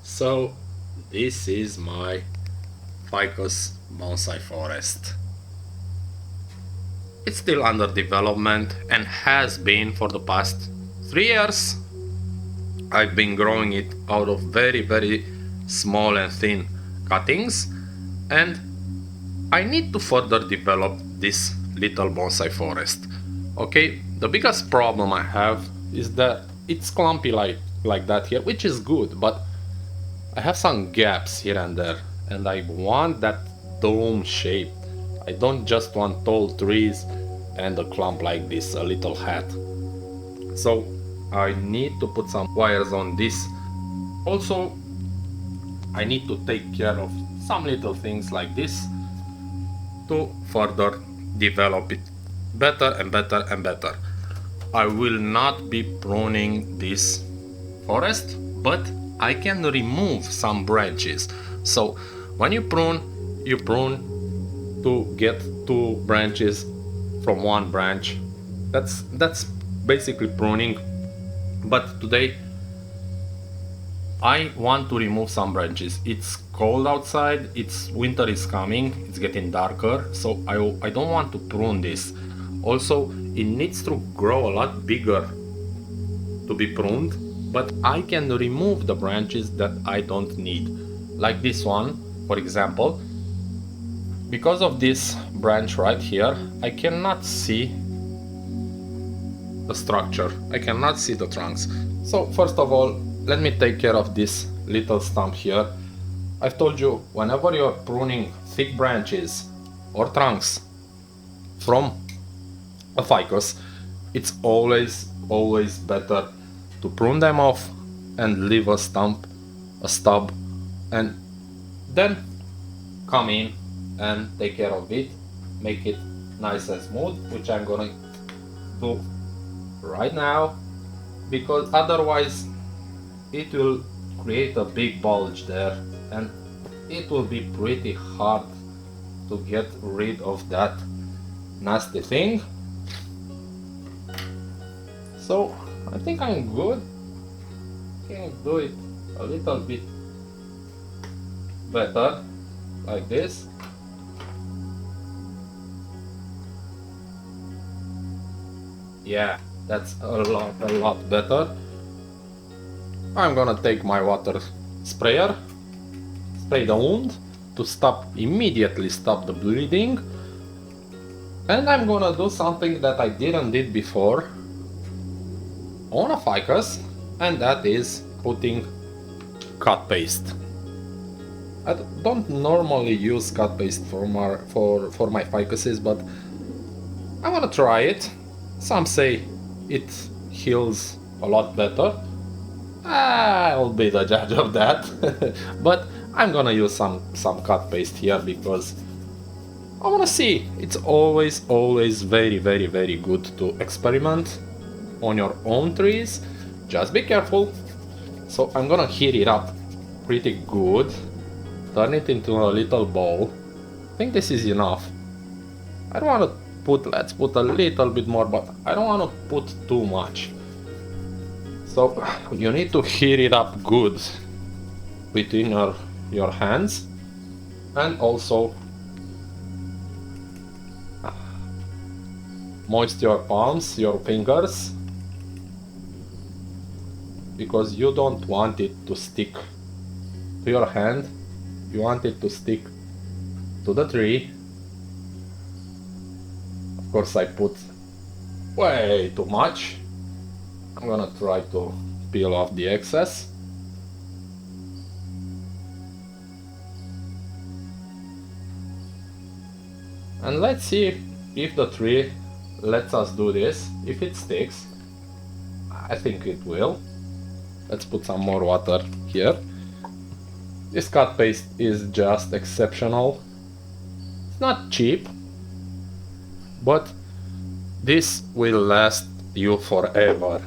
So this is my ficus bonsai forest. It's still under development and has been for the past 3 years. I've been growing it out of very small and thin cuttings, and I need to further develop this little bonsai forest. Okay, the biggest problem I have is that it's clumpy like that here, which is good, but I have some gaps here and there, and I want that dome shape. I don't just want tall trees and a clump like this, a little hat. So I need to put some wires on this. Also, I need to take care of some little things like this to further develop it better and better and better. I will not be pruning this forest, but I can remove some branches. So when you prune to get two branches from one branch. That's basically pruning. But today I want to remove some branches. It's cold outside, winter is coming, it's getting darker, so I don't want to prune this. Also, it needs to grow a lot bigger to be pruned, but I can remove the branches that I don't need. Like this one, for example. Because of this branch right here, I cannot see the structure. I cannot see the trunks. So first of all, let me take care of this little stump here. I've told you, whenever you're pruning thick branches or trunks from a ficus, it's always better to prune them off and leave a stump, a stub, and then come in and take care of it, make it nice and smooth, which I'm gonna do right now, because otherwise it will create a big bulge there and it will be pretty hard to get rid of that nasty thing. So I think I'm good. Can do it a little bit better like this. Yeah, that's a lot better. I'm gonna take my water sprayer, spray the wound to immediately stop the bleeding. And I'm gonna do something that I didn't did before on a ficus, and that is putting cut paste. I don't normally use cut paste for my ficuses, but I wanna try it. Some say it heals a lot better. I'll be the judge of that. But I'm gonna use some cut paste here because I wanna see. It's always very good to experiment on your own trees. Just be careful. So I'm gonna heat it up pretty good. Turn it into a little bowl. I think this is enough. I don't wanna let's put a little bit more, but I don't wanna put too much. So you need to heat it up good between your hands, and also moist your palms, your fingers, because you don't want it to stick to your hand. You want it to stick to the tree. Of course, I put way too much. I'm gonna try to peel off the excess. And let's see if the tree lets us do this, if it sticks. I think it will. Let's put some more water here. This cut paste is just exceptional. It's not cheap, but this will last you forever.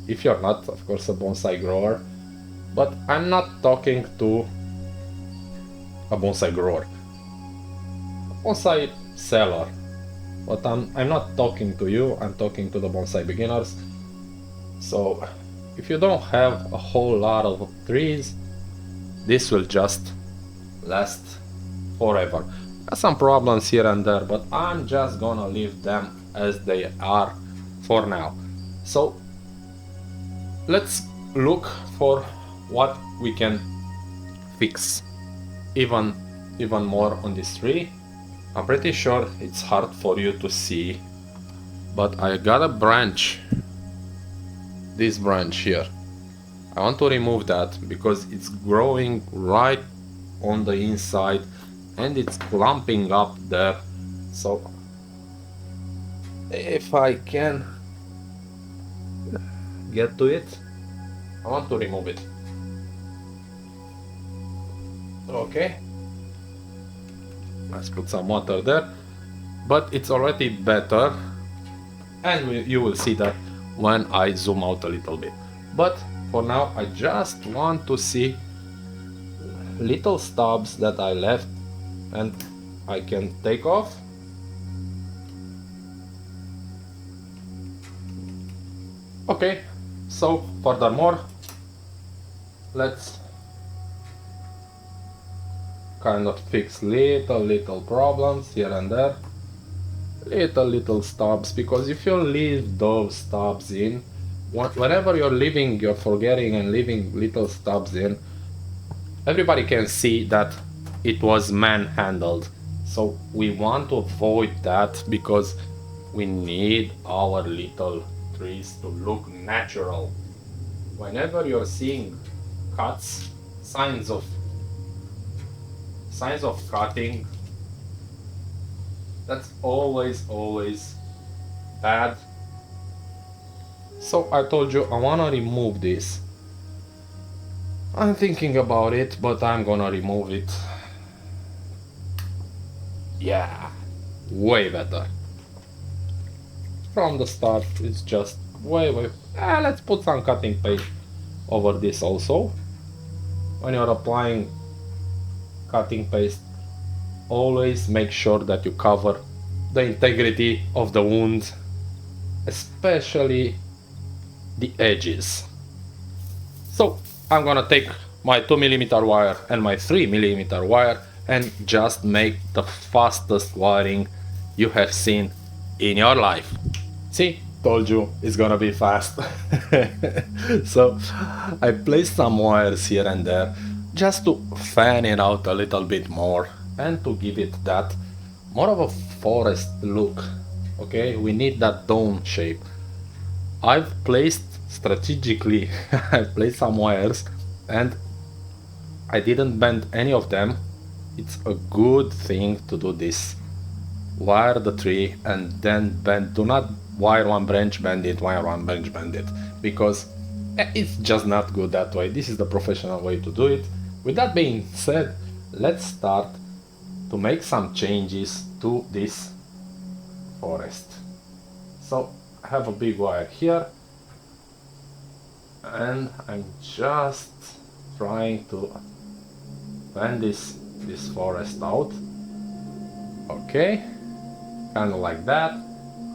If you're not, of course, a bonsai grower. But I'm not talking to a bonsai grower, a bonsai seller. But I'm not talking to you, I'm talking to the bonsai beginners. So if you don't have a whole lot of trees, this will just last forever. Got some problems here and there, but I'm just gonna leave them as they are for now. So let's look for what we can fix even more on this tree. I'm pretty sure it's hard for you to see, but I got a branch, this branch here. I want to remove that because it's growing right on the inside and it's clumping up there. So if I can get to it, I want to remove it. Okay, let's put some water there, but it's already better, and you will see that when I zoom out a little bit. But for now I just want to see little stubs that I left and I can take off. Okay, so furthermore, let's kind of fix little problems here and there, little stubs, because if you leave those stubs in, whenever you're forgetting and leaving little stubs in, everybody can see that it was man-handled. So we want to avoid that because we need our little trees to look natural. Whenever you're seeing cuts, signs of cutting, that's always bad. So I told you I wanna remove this. I'm thinking about it, but I'm gonna remove it. Yeah, way better. From the start, it's just way. Let's put some cutting paste over this also. When you're applying cutting paste, always make sure that you cover the integrity of the wound, especially the edges. So I'm gonna take my 2mm wire and my 3mm wire and just make the fastest wiring you have seen in your life. See, told you it's gonna be fast. So I placed some wires here and there just to fan it out a little bit more and to give it that more of a forest look. Okay, we need that dome shape. I've placed strategically I've placed some wires and I didn't bend any of them. It's a good thing to do this. Wire the tree and then bend. Do not wire one branch, bend it, wire one branch, bend it, because it's just not good that way. This is the professional way to do it. With that being said, let's start to make some changes to this forest. So I have a big wire here and I'm just trying to bend this forest out. Okay, kind of like that,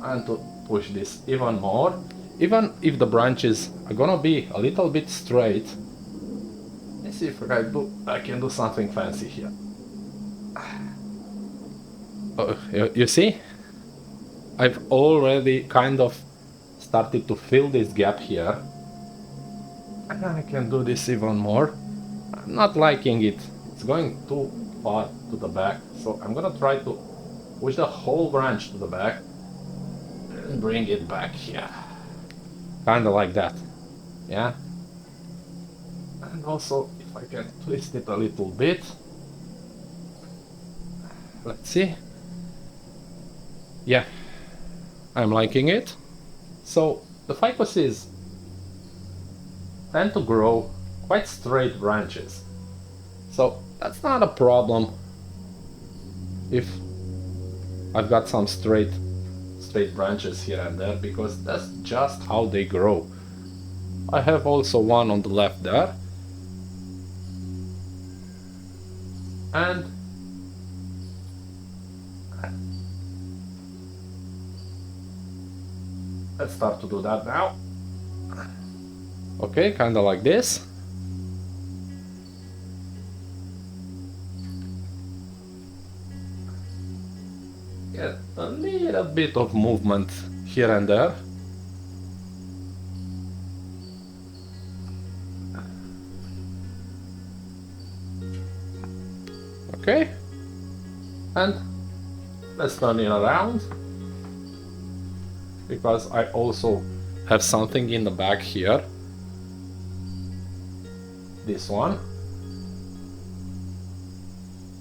and to push this even more, even if the branches are gonna be a little bit straight. Let's see if I can do something fancy here. You see, I've already kind of started to fill this gap here, and I can do this even more. I'm not liking it, it's going too far to the back, so I'm gonna try to push the whole branch to the back and bring it back here, kind of like that. Yeah, and also if I can twist it a little bit, let's see. Yeah, I'm liking it. So the ficuses tend to grow quite straight branches, so that's not a problem if I've got some straight branches here and there, because that's just how they grow. I have also one on the left there, and let's start to do that now. Okay, kind of like this. little bit of movement here and there. Okay, and let's turn it around, because I also have something in the back here. This one,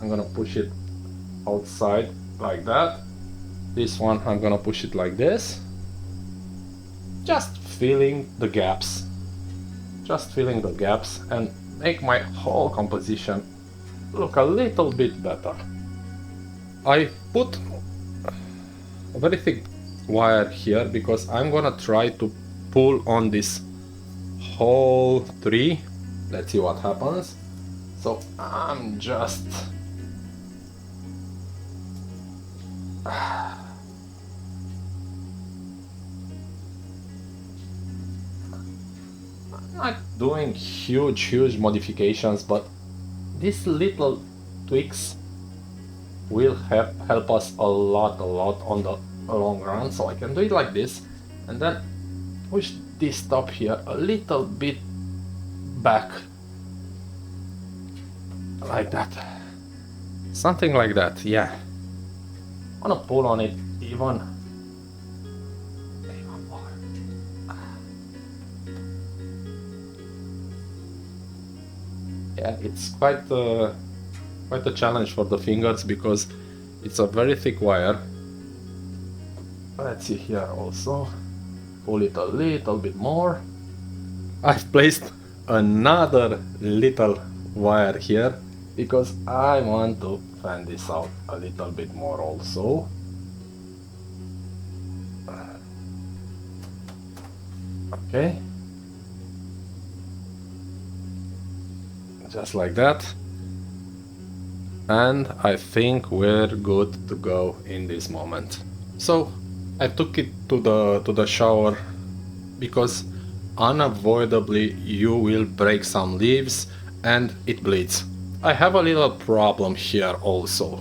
I'm gonna push it outside like that. This one, I'm gonna push it like this, just filling the gaps, and make my whole composition look a little bit better. I put a very thick wire here because I'm gonna try to pull on this whole tree. Let's see what happens. So I'm just I'm not doing huge modifications, but these little tweaks will help us a lot on the long run. So I can do it like this, and then push this top here a little bit back, like that, something like that. Yeah, I wanna pull on it even more. Yeah, it's quite a challenge for the fingers because it's a very thick wire. Let's see here also, pull it a little bit more. I've placed another little wire here because I want to fan this out a little bit more also. Okay, just like that, and I think we're good to go in this moment. So I took it to the shower because unavoidably you will break some leaves and it bleeds. I have a little problem here also.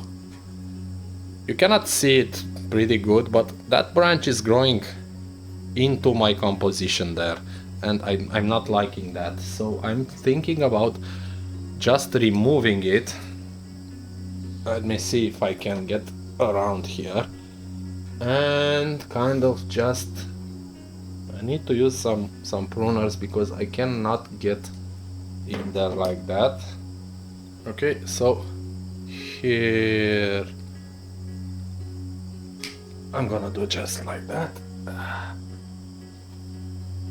You cannot see it pretty good, but that branch is growing into my composition there, and I'm not liking that. So I'm thinking about just removing it. Let me see if I can get around here, and kind of just, I need to use some pruners because I cannot get in there like that. Okay, so here I'm gonna do just like that.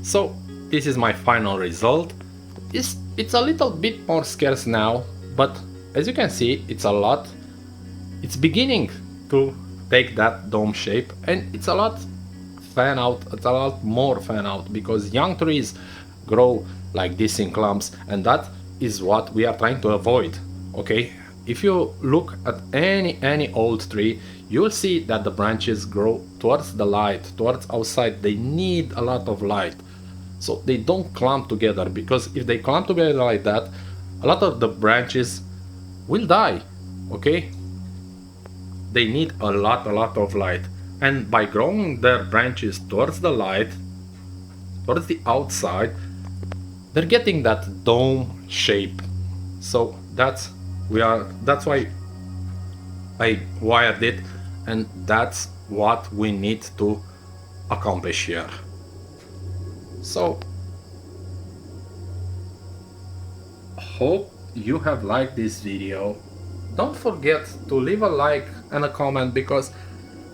So this is my final result. It's a little bit more scarce now, but as you can see, it's a lot. It's beginning to take that dome shape, and it's a lot fan out. It's a lot more fan out because young trees grow like this in clumps, and that is what we are trying to avoid. Okay, if you look at any old tree, you'll see that the branches grow towards the light, towards outside. They need a lot of light, so they don't clump together, because if they clump together like that, a lot of the branches will die. Okay, they need a lot of light, and by growing their branches towards the light, towards the outside, they're getting that dome shape. So that's why I wired it, and that's what we need to accomplish here. So hope you have liked this video. Don't forget to leave a like and a comment, because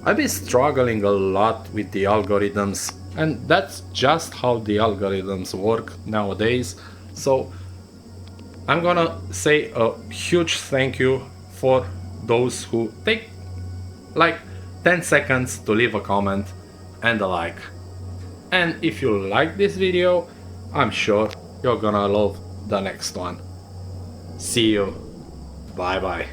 I've been struggling a lot with the algorithms, and that's just how the algorithms work nowadays. So I'm gonna say a huge thank you for those who take like 10 seconds to leave a comment and a like. And if you like this video, I'm sure you're gonna love the next one. See you. Bye bye.